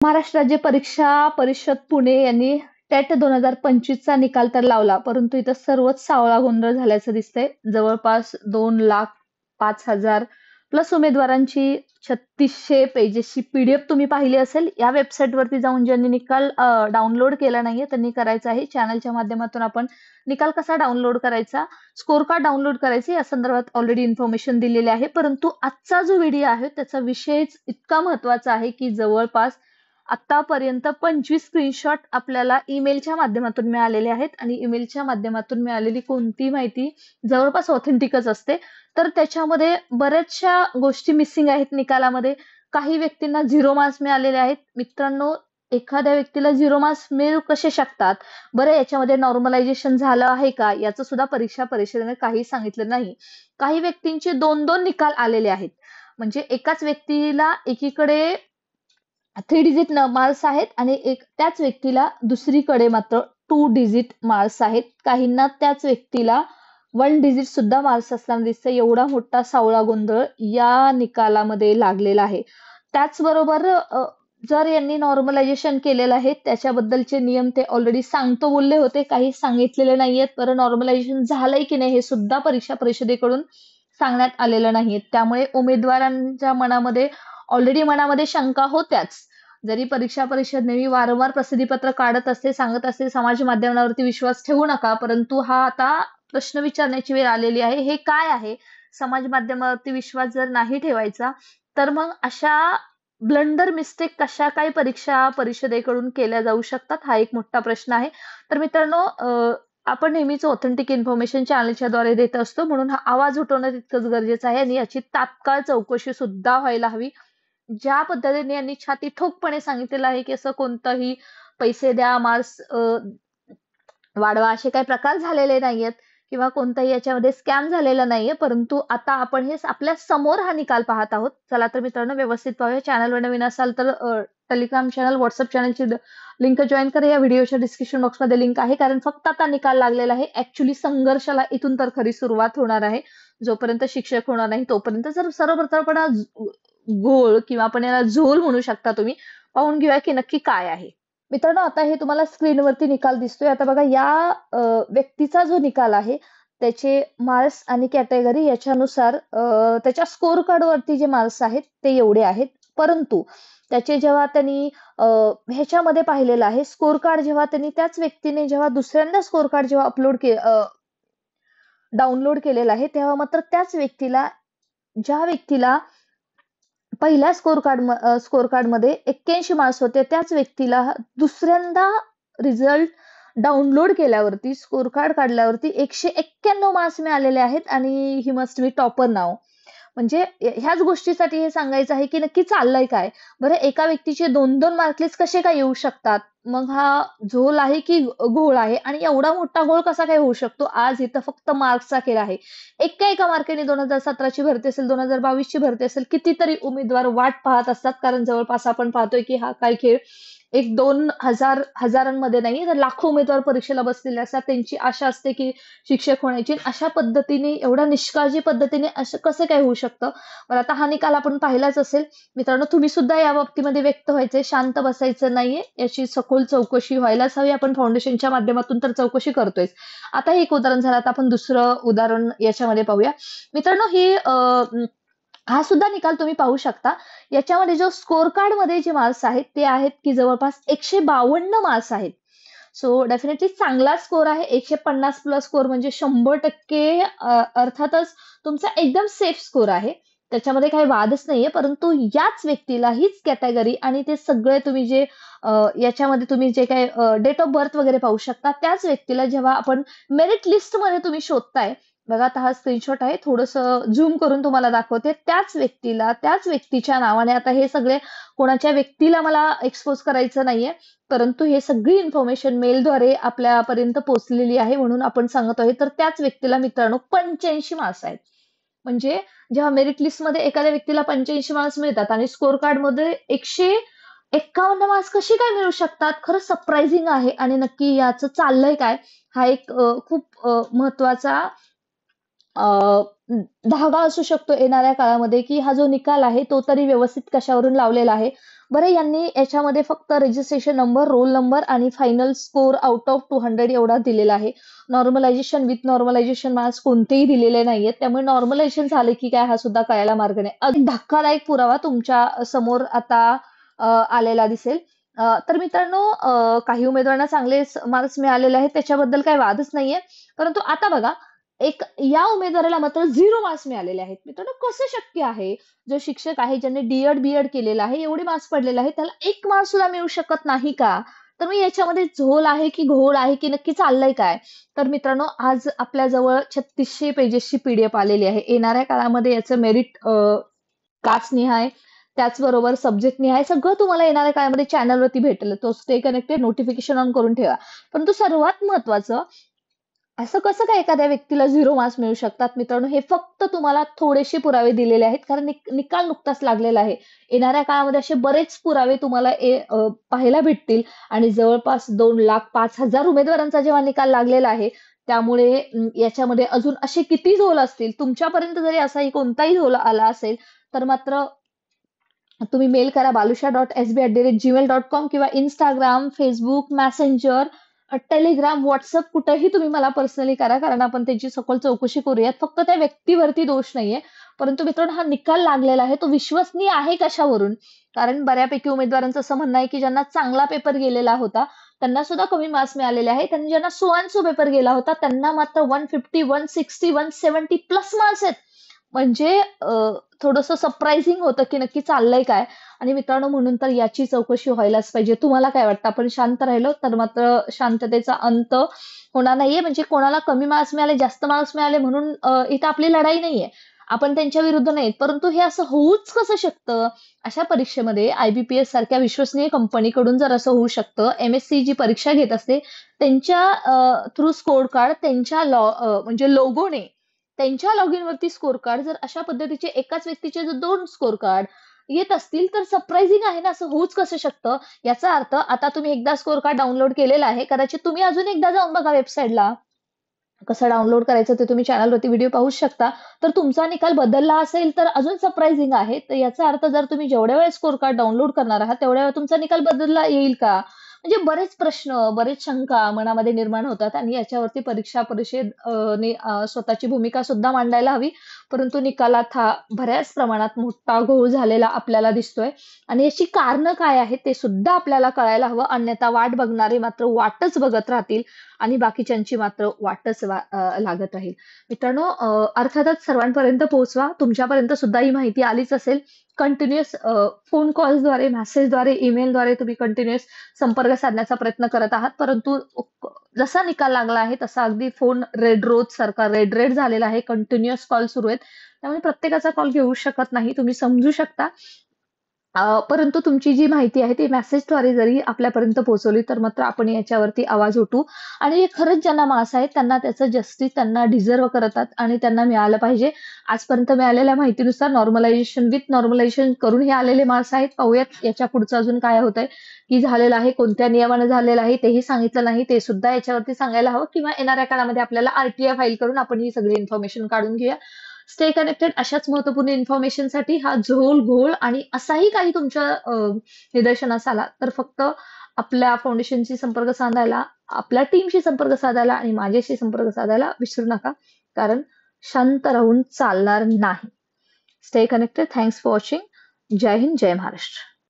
महाराष्ट्र राज्य परीक्षा परिषद पुणे यांनी टेट 2025चा निकाल तर लावला, परंतु इथं सर्वच सावळा गोंधळ झाल्याचं दिसतंय. जवळपास 2,05,000 प्लस उमेदवारांची 3600 पेजेसची पीडीएफ तुम्ही पाहिली असेल. या वेबसाईटवरती जाऊन ज्यांनी निकाल डाउनलोड केला नाहीये त्यांनी करायचं आहे. चॅनलच्या माध्यमातून आपण निकाल कसा डाउनलोड करायचा, स्कोर कार्ड डाउनलोड करायचे या संदर्भात ऑलरेडी इन्फॉर्मेशन दिलेली आहे. परंतु आजचा जो व्हिडिओ आहे त्याचा विषयच इतका महत्वाचा आहे की जवळपास आतापर्यंत 25 स्क्रीनशॉट आपल्याला ईमेलच्या माध्यमातून मिळालेले आहेत आणि ईमेलच्या माध्यमातून मिळालेली कोणती माहिती जवळपास ऑथेंटिकच असते. तर त्याच्यामध्ये बऱ्याचशा गोष्टी मिसिंग आहेत निकालामध्ये. काही व्यक्तींना 0 मार्क्स मिळालेले आहेत. मित्रांनो, एखाद्या व्यक्तीला 0 मार्क्स मिळू कसे शकतात? बरं, याच्यामध्ये नॉर्मलायझेशन झालं आहे का? याचं सुद्धा परीक्षा परिषदेने काही सांगितलं नाही. काही व्यक्तींचे 2-2 निकाल आलेले आहेत. म्हणजे एकाच व्यक्तीला एकीकडे 3 डिजिट मार्क्स आहेत आणि त्याच व्यक्तीला दुसरीकडे मात्र 2 डिजिट मार्क्स आहेत. काहींना त्याच व्यक्तीला 1 डिजिट सुद्धा मार्क्स असताना दिसतं. एवढा मोठा सावळा गोंधळ या निकालामध्ये लागलेला आहे. त्याचबरोबर जर यांनी नॉर्मलायझेशन केलेलं आहे त्याच्याबद्दलचे नियम ते ऑलरेडी सांगतो बोलले होते, काही सांगितलेले नाहीयेत. बरं, नॉर्मलायझेशन झालंय की नाही हे सुद्धा परीक्षा परिषदेकडून सांगण्यात आलेलं नाहीये. त्यामुळे उमेदवारांच्या मनामध्ये शंका होत्याच. जरी परीक्षा परिषद नेहमी वारंवार प्रसिद्धीपत्र काढत असते, सांगत असते समाज माध्यमांवरती विश्वास ठेवू नका, परंतु हा आता प्रश्न विचारण्याची वेळ आलेली आहे. हे काय आहे? समाज माध्यमावरती विश्वास जर नाही ठेवायचा तर मग अशा ब्लंडर मिस्टेक कशा काय परीक्षा परिषदेकडून केल्या जाऊ शकतात, हा एक मोठा प्रश्न आहे. तर मित्रांनो, आपण नेहमीच ऑथेंटिक इन्फॉर्मेशन चॅनलच्या द्वारे देत असतो, म्हणून हा आवाज उठवणं तितकंच गरजेचं आहे आणि याची तात्काळ चौकशी सुद्धा व्हायला हवी. ज्या पद्धतीने यांनी छाती ठोकपणे सांगितलेलं आहे की असं कोणतंही पैसे द्या, मार्क्स वाढवा असे काही प्रकार झालेले नाहीयेत किंवा कोणताही याच्यामध्ये स्कॅम झालेला नाहीये. परंतु आता आपण हे आपल्या समोर हा निकाल पाहत आहोत. चला तर मित्रांनो, व्यवस्थित पाहूया. चॅनलवर नवीन असाल तर टेलिग्राम चॅनल, व्हॉट्सअप चॅनलची लिंक जॉईन करा. या व्हिडिओच्या डिस्क्रिप्शन बॉक्समध्ये लिंक आहे. कारण फक्त आता निकाल लागलेला आहे. ऍक्च्युली संघर्षाला इथून तर खरी सुरुवात होणार आहे. जोपर्यंत शिक्षक होणार नाही तोपर्यंत. जर सर्वप्रथम घोळ किंवा आपण याला झोल म्हणू शकता तुम्ही, पाहून घेऊया की नक्की काय आहे. मित्रांनो, आता हे तुम्हाला स्क्रीनवरती निकाल दिसतोय. आता बघा, या व्यक्तीचा जो निकाल आहे त्याचे मार्क्स आणि कॅटेगरी याच्यानुसार त्याच्या स्कोर कार्ड वरती जे मार्क्स आहेत ते एवढे आहेत. परंतु त्याचे जेव्हा त्यांनी ह्याच्यामध्ये पाहिलेलं आहे स्कोर कार्ड, जेव्हा त्यांनी त्याच व्यक्तीने जेव्हा दुसऱ्यांदा स्कोर कार्ड जेव्हा डाउनलोड केलेलं आहे तेव्हा मात्र त्याच व्यक्तीला, ज्या व्यक्तीला पहिल्या स्कोर कार्ड मध्ये 81 मार्क्स होते, त्याच व्यक्तीला दुसऱ्यांदा रिझल्ट डाउनलोड केल्यावरती, स्कोर कार्ड काढल्यावरती 191 मार्क्स मिळालेले आहेत आणि ही मस्ट बी टॉपर नाव. म्हणजे ह्याच गोष्टीसाठी हे सांगायचं आहे की नक्की चाललंय काय. बरं, एका व्यक्तीचे 2-2 मार्कलेस कसे काय येऊ शकतात? मग हा झोल आहे की घोळ आहे? आणि एवढा मोठा घोळ कसा काय होऊ शकतो? आज इथं फक्त मार्क्सचा खेळ आहे. एका मार्काने 2017ची भरती असेल, 2022ची भरती असेल, कितीतरी उमेदवार वाट पाहत असतात. कारण जवळपास आपण पाहतोय की हा काय खेळ 1-2 हजारांमध्ये नाही तर लाखो उमेदवार परीक्षेला बसलेले असतात. त्यांची आशा असते की शिक्षक होण्याची. अशा पद्धतीने, एवढ्या निष्काळजी पद्धतीने असं कसं काय होऊ शकतं? पण आता हा निकाल आपण पाहिलाच असेल. मित्रांनो, तुम्ही सुद्धा या बाबतीमध्ये व्यक्त व्हायचंय, शांत बसायचं नाहीये. याची सखोल चौकशी व्हायलाच हवी. आपण फाउंडेशनच्या माध्यमातून तर चौकशी करतोय. आता हे एक उदाहरण झालं, आता आपण दुसरं उदाहरण याच्यामध्ये पाहूया. मित्रांनो, हा सुद्धा निकाल तुम्ही पाहू शकता. याच्यामध्ये जो स्कोर कार्ड मध्ये जे मार्क्स आहेत ते आहेत की जवळपास 152 मार्क्स आहेत. सो डेफिनेटली चांगला स्कोर आहे. 150 प्लस स्कोर म्हणजे 100% अर्थातच तुमचा एकदम सेफ स्कोर आहे. त्याच्यामध्ये काही वादच नाहीये. परंतु याच व्यक्तीला हीच कॅटेगरी आणि ते सगळे तुम्ही जे याच्यामध्ये तुम्ही जे काही डेट ऑफ बर्थ वगैरे पाहू शकता, त्याच व्यक्तीला जेव्हा आपण मेरिट लिस्ट मध्ये तुम्ही शोधताय, बघा आता हा स्क्रीनशॉट आहे, थोडंसं झूम करून तुम्हाला दाखवते. त्याच व्यक्तीला, त्याच व्यक्तीच्या नावाने, आता हे सगळे कोणाच्या व्यक्तीला मला एक्सपोज करायचं नाहीये, परंतु हे सगळी इन्फॉर्मेशन मेलद्वारे आपल्यापर्यंत पोहोचलेली आहे म्हणून आपण सांगत आहे. तर त्याच व्यक्तीला मित्रांनो 85 मार्क्स आहेत. म्हणजे जेव्हा मेरिट लिस्ट मध्ये एखाद्या व्यक्तीला 85 मार्क्स मिळतात आणि स्कोर कार्ड मध्ये 151 मार्क्स कशी काय मिळू शकतात? खरंच सरप्राइझिंग आहे. आणि नक्की याचं चाललंय काय, हा एक खूप महत्वाचा धागा असू शकतो येणाऱ्या काळामध्ये, की हा जो निकाल आहे तो तरी व्यवस्थित कशावरून लावलेला आहे. बरं, यांनी याच्यामध्ये फक्त रजिस्ट्रेशन नंबर, रोल नंबर आणि फायनल स्कोर आउट ऑफ 200 एवढा दिलेला आहे. नॉर्मलायझेशन विथ नॉर्मलायझेशन मार्क्स कोणतेही दिलेले नाहीयेत. त्यामुळे नॉर्मलायझेशन झाले की काय हा सुद्धा कळायला मार्ग नाही. अगदी धक्कादायक पुरावा तुमच्या समोर आता आलेला दिसेल. तर मित्रांनो, काही उमेदवारांना चांगले मार्क्स मिळालेले आहेत, त्याच्याबद्दल काही वादच नाहीये. परंतु आता बघा, एक या उमेदवाराला मात्र 0 मार्क्स मिळालेले आहेत. मित्रांनो, कसं शक्य आहे? जो शिक्षक आहे, ज्याने डी-एड, बी-एड केलेलं आहे, एवढे मार्क्स पडलेले आहेत, त्याला 1 मार्क्स सुद्धा मिळू शकत नाही का? तर मग याच्यामध्ये झोल आहे की घोळ आहे की नक्की चाललंय काय? तर मित्रांनो, आज आपल्याजवळ 3600 पेजेसची पीडीएफ आलेली आहे. येणाऱ्या काळामध्ये याचं मेरिट कास्टनिहाय, त्याचबरोबर सब्जेक्टनिहाय सगळं तुम्हाला येणाऱ्या काळामध्ये चॅनलवरती भेटेल. तो स्टे कनेक्टेड, नोटिफिकेशन ऑन करून ठेवा. परंतु सर्वात महत्त्वाचं, असं कसं काय एखाद्या व्यक्तीला 0 मार्क्स मिळू शकतात? मित्रांनो, हे फक्त तुम्हाला थोडेसे पुरावे दिलेले आहेत, कारण निकाल नुकताच लागलेला आहे. येणाऱ्या काळामध्ये असे बरेच पुरावे तुम्हाला पाहायला भेटतील आणि जवळपास 2,05,000 उमेदवारांचा जेव्हा निकाल लागलेला आहे, त्यामुळे याच्यामध्ये अजून असे किती झोल असतील. तुमच्यापर्यंत जरी असाही कोणताही झोल आला असेल, तर मात्र तुम्ही मेल करा balusha.sb@gmail.com किंवा Instagram, Facebook, Messenger, Telegram, WhatsApp कुठेही तुम्ही मला पर्सनली करा, कारण आपण त्याची सखोल चौकशी करूयात. फक्त त्या व्यक्तीवरती दोष नाहीये. परंतु मित्रांनो, हा निकाल लागलेला आहे तो विश्वसनीय आहे कशावरून? कारण बऱ्यापैकी उमेदवारांचं असं म्हणणं आहे की ज्यांना चांगला पेपर गेलेला होता त्यांना सुद्धा कमी मार्क्स मिळालेले आहेत आणि ज्यांना सो अँड सो पेपर गेला होता त्यांना मात्र 150, 160, 170 प्लस मार्क्स आहेत. म्हणजे थोडंसं सरप्रायझिंग होतं की नक्की चाललंय काय? आणि मित्रांनो, म्हणून तर याची चौकशी व्हायलाच पाहिजे. तुम्हाला काय वाटतं? आपण शांत राहिलो तर मात्र शांततेचा अंत होणार नाहीये. म्हणजे कोणाला कमी मार्क्स मिळाले, जास्त मार्क्स मिळाले म्हणून इथं आपली लढाई नाहीये. आपण त्यांच्या विरुद्ध नाहीत. परंतु हे असं होऊच कसं शकतं? अशा परीक्षेमध्ये आय-बी-पी-एस सारख्या विश्वसनीय कंपनीकडून जर असं होऊ शकतं, एम-एस-सी जी परीक्षा घेत असते, त्यांच्या थ्रू स्कोर कार्ड त्यांच्या म्हणजे लोगोने त्यांच्या लॉगिन वरती स्कोर कार्ड, जर अशा पद्धतीचे एकाच व्यक्तीचे जर 2 स्कोर कार्ड येत असतील तर सरप्रायझिंग आहे ना, असं होऊच कसं शकतं? याचा अर्थ आता तुम्ही एकदा स्कोर कार्ड डाउनलोड केलेला आहे. कदाचित तुम्ही अजून एकदा जाऊन बघा वेबसाईटला. कसं डाउनलोड करायचं ते तुम्ही चॅनलवरती व्हिडिओ पाहूच शकता. तर तुमचा निकाल बदलला असेल तर अजून सरप्रायझिंग आहे. तर याचा अर्थ जर तुम्ही जेवढ्या वेळेस स्कोर कार्ड डाउनलोड करणार आहात, तेवढ्या वेळा तुमचा निकाल बदलला येईल का? म्हणजे बरेच प्रश्न, बरेच शंका मनामध्ये निर्माण होतात आणि याच्यावरती परीक्षा परिषद ने स्वतःची भूमिका सुद्धा मांडायला हवी. परंतु निकालात हा बऱ्याच प्रमाणात मोठा घोळ झालेला आपल्याला दिसतोय आणि याची कारणं काय आहेत ते सुद्धा आपल्याला कळायला हवं. अन्यथा वाट बघणारे मात्र वाटच बघत राहतील आणि बाकीच्यांची मात्र वाटच लागत राहील. मित्रांनो, अर्थातच सर्वांपर्यंत पोहोचवा. तुमच्यापर्यंत सुद्धा ही माहिती आलीच असेल. कंटिन्युअस फोन कॉल्सद्वारे, मेसेजद्वारे, ईमेलद्वारे तुम्ही कंटिन्युअस संपर्क साधण्याचा प्रयत्न करत आहात. परंतु जसा निकाल लागला आहे तसा अगदी फोन रेड रोज सारखा रेड रेड झालेला आहे. कंटिन्युअस कॉल सुरू आहेत. त्यामुळे प्रत्येकाचा कॉल घेऊ शकत नाही. तुम्ही समजू शकता. परंतु तुमची जी माहिती आहे ती मेसेजद्वारे जरी आपल्यापर्यंत पोहोचवली तर मात्र आपण याच्यावरती आवाज उठवू आणि खरंच ज्यांना मार्क्स आहेत त्यांना त्याचं जस्टिस त्यांना डिझर्व करतात आणि त्यांना मिळालं पाहिजे. आजपर्यंत मिळालेल्या माहितीनुसार नॉर्मलायझेशन विथ नॉर्मलायझेशन करून हे आलेले मार्क्स आहेत. पाहूयात याच्या पुढचं अजून काय होतंय, की झालेलं आहे, कोणत्या नियमानं झालेलं आहे तेही सांगितलं नाही. ते सुद्धा याच्यावरती सांगायला हवं किंवा येणाऱ्या काळामध्ये आपल्याला आरटीआय फाईल करून आपण ही सगळी इन्फॉर्मेशन काढून घेऊया. Stay connected. अशाच महत्त्वपूर्ण इन्फॉर्मेशनसाठी हा झोल, घोळ आणि असाही काही तुमच्या निदर्शनास आला तर फक्त आपल्या फाउंडेशनशी संपर्क साधायला, आपल्या टीमशी संपर्क साधायला आणि माझ्याशी संपर्क साधायला विसरू नका. कारण शांत राहून चालणार नाही. Stay connected. Thanks for watching. जय हिंद, जय महाराष्ट्र.